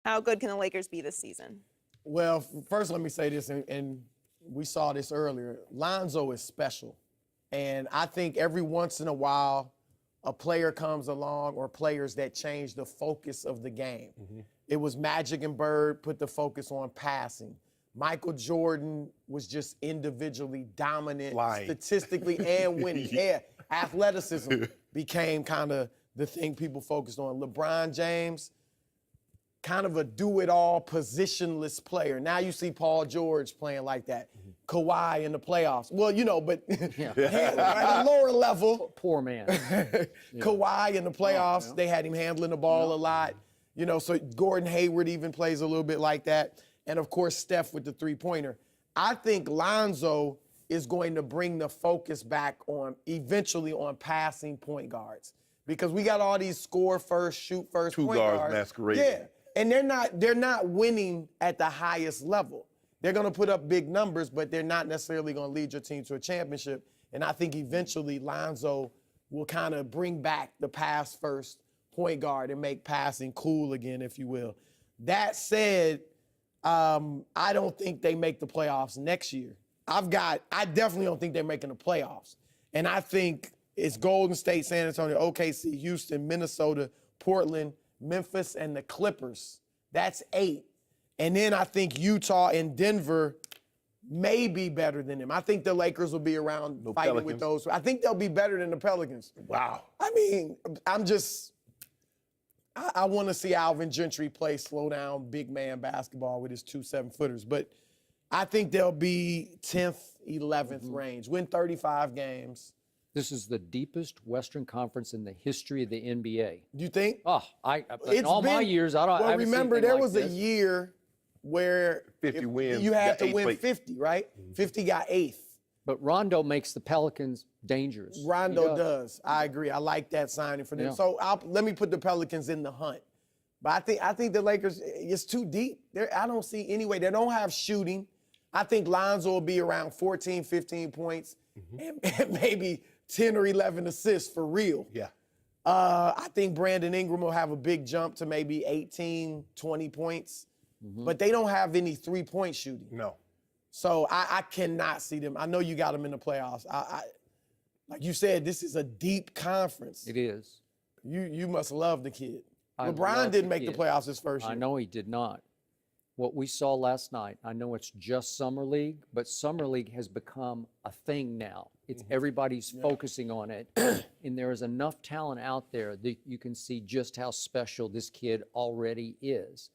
How good can the Lakers be this season? Well, first let me say this, and we saw this earlier. Lonzo is special. And I think every once in a while, a player comes along or players that change the focus of the game. It was Magic and Bird put the focus on passing. Michael Jordan was just individually dominant, statistically and winning. Yeah, athleticism became kind of the thing people focused on. LeBron James, kind of a do-it-all, positionless player. Now you see Paul George playing like that. Kawhi in the playoffs. Well, you know, but at a lower level. Poor man. Kawhi in the playoffs, they had him handling the ball a lot. You know, so Gordon Hayward even plays a little bit like that. And, of course, Steph with the three-pointer. I think Lonzo is going to bring the focus back on, eventually, on passing point guards. Because we got all these score first, shoot first point guards. Two guards masquerading. Yeah, and they're not winning at the highest level. They're going to put up big numbers, but they're not necessarily going to lead your team to a championship. And I think eventually Lonzo will kind of bring back the pass first point guard and make passing cool again, if you will. That said, I don't think they make the playoffs next year. I definitely don't think they're making the playoffs. And I think it's Golden State, San Antonio, OKC, Houston, Minnesota, Portland, Memphis, and the Clippers. That's 8. And then I think Utah and Denver may be better than them. I think the Lakers will be around fighting with those. I think they'll be better than the Pelicans. Wow. I mean, I want to see Alvin Gentry play slow down big man basketball with his 2 7-footers. But I think they'll be 10th, 11th range, win 35 games. This is the deepest Western Conference in the history of the NBA. Do you think? Oh, in all my years, I haven't remember, seen there like was this. a year where 50 wins, you had to win straight. 50, right? 50 got 8th. But Rondo makes the Pelicans dangerous. Rondo does. I agree. I like that signing for them. Yeah. So let me put the Pelicans in the hunt. But I think the Lakers, it's too deep. I don't see any way. They don't have shooting. I think Lonzo will be around 14, 15 points and maybe 10 or 11 assists for real. Yeah. I think Brandon Ingram will have a big jump to maybe 18, 20 points. But they don't have any three-point shooting. No. So I cannot see them. I know you got them in the playoffs. Like you said, this is a deep conference. It is. You must love the kid. I LeBron love didn't the make the kid. playoffs his first year. I know he did not. What we saw last night, I know it's just Summer League, but Summer League has become a thing now. It's everybody's focusing on it. And there is enough talent out there that you can see just how special this kid already is.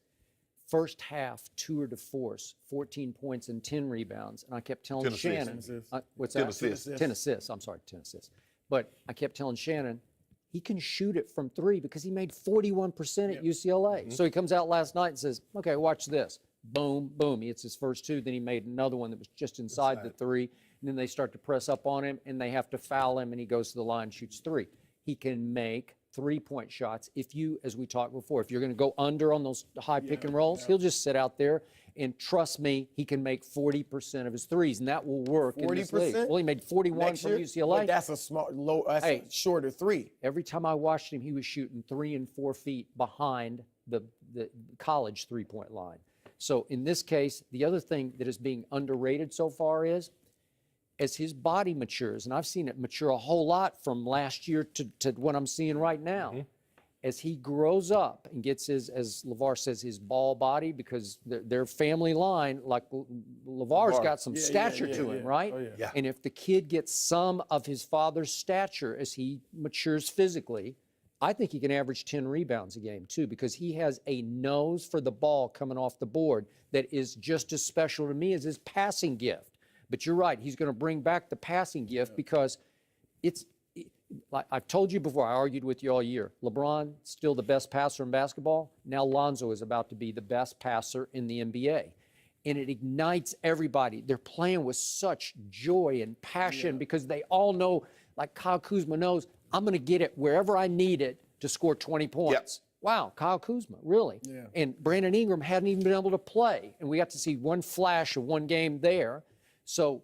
First half, tour de force, 14 points and 10 rebounds. And I kept telling 10 assists. Shannon, what's 10 that? assists. 10 assists. I'm sorry, 10 assists. But I kept telling Shannon, he can shoot it from 3 because he made 41% at UCLA. So he comes out last night and says, okay, watch this. Boom, boom. He hits his first 2. Then he made another one that was just inside the 3. And then they start to press up on him, and they have to foul him, and he goes to the line and shoots 3. He can make 3-point shots. If you, as we talked before, if you're going to go under on those high pick and rolls, he'll just sit out there. And trust me, he can make 40% of his threes, and that will work in this league. 40%? Well, he made 41 from UCLA. But that's a a shorter 3. Every time I watched him, he was shooting 3 and 4 feet behind the college 3-point line. So in this case, the other thing that is being underrated so far is, as his body matures, and I've seen it mature a whole lot from last year to what I'm seeing right now, as he grows up and gets his, as LeVar says, his ball body, because their family line, like LeVar's got some stature to him, right? Oh, yeah. And if the kid gets some of his father's stature as he matures physically, I think he can average 10 rebounds a game too, because he has a nose for the ball coming off the board that is just as special to me as his passing gift. But you're right, he's going to bring back the passing gift because like I've told you before, I argued with you all year. LeBron, still the best passer in basketball. Now Lonzo is about to be the best passer in the NBA. And it ignites everybody. They're playing with such joy and passion because they all know, like Kyle Kuzma knows, I'm going to get it wherever I need it to score 20 points. Wow, Kyle Kuzma, really? Yeah. And Brandon Ingram hadn't even been able to play. And we got to see one flash of one game there. So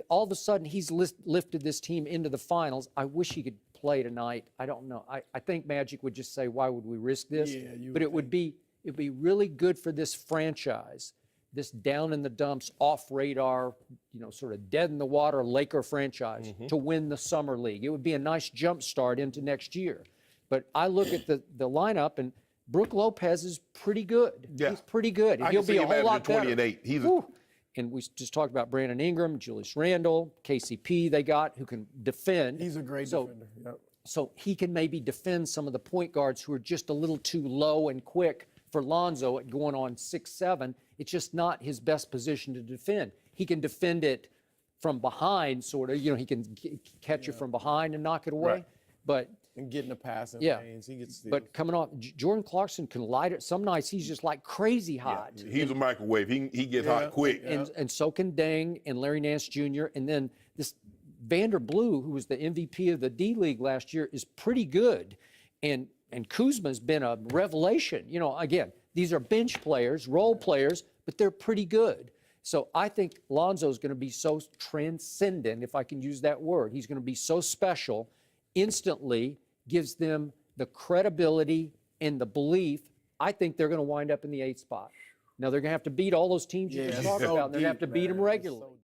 all of a sudden, he's lifted this team into the finals. I wish he could play tonight. I don't know. I think Magic would just say, why would we risk this? Yeah, but it would be it'd be really good for this franchise, this down in the dumps, off radar, sort of dead in the water Laker franchise to win the summer league. It would be a nice jump start into next year. But I look at the lineup, and Brook Lopez is pretty good. Yeah. He's pretty good. I He'll can see be a him whole averaging lot 20 better. and 8. He's And we just talked about Brandon Ingram, Julius Randle, KCP they got, who can defend. He's a great defender. Yep. So he can maybe defend some of the point guards who are just a little too low and quick for Lonzo at going on 6'7". It's just not his best position to defend. He can defend it from behind, sort of. He can catch it from behind and knock it away. Right. But And getting the passing yeah, lanes, he gets steals. but coming off, Jordan Clarkson can light it. Some nights he's just like crazy hot. He's a microwave. He gets hot quick. And so can Deng and Larry Nance Jr. And then this Vander Blue, who was the MVP of the D League last year, is pretty good. And Kuzma's been a revelation. Again, these are bench players, role players, but they're pretty good. So I think Lonzo's going to be so transcendent, if I can use that word. He's going to be so special, instantly gives them the credibility and the belief. I think they're going to wind up in the 8th spot. Now, they're going to have to beat all those teams you just talked about, and they're going to have to beat them regularly.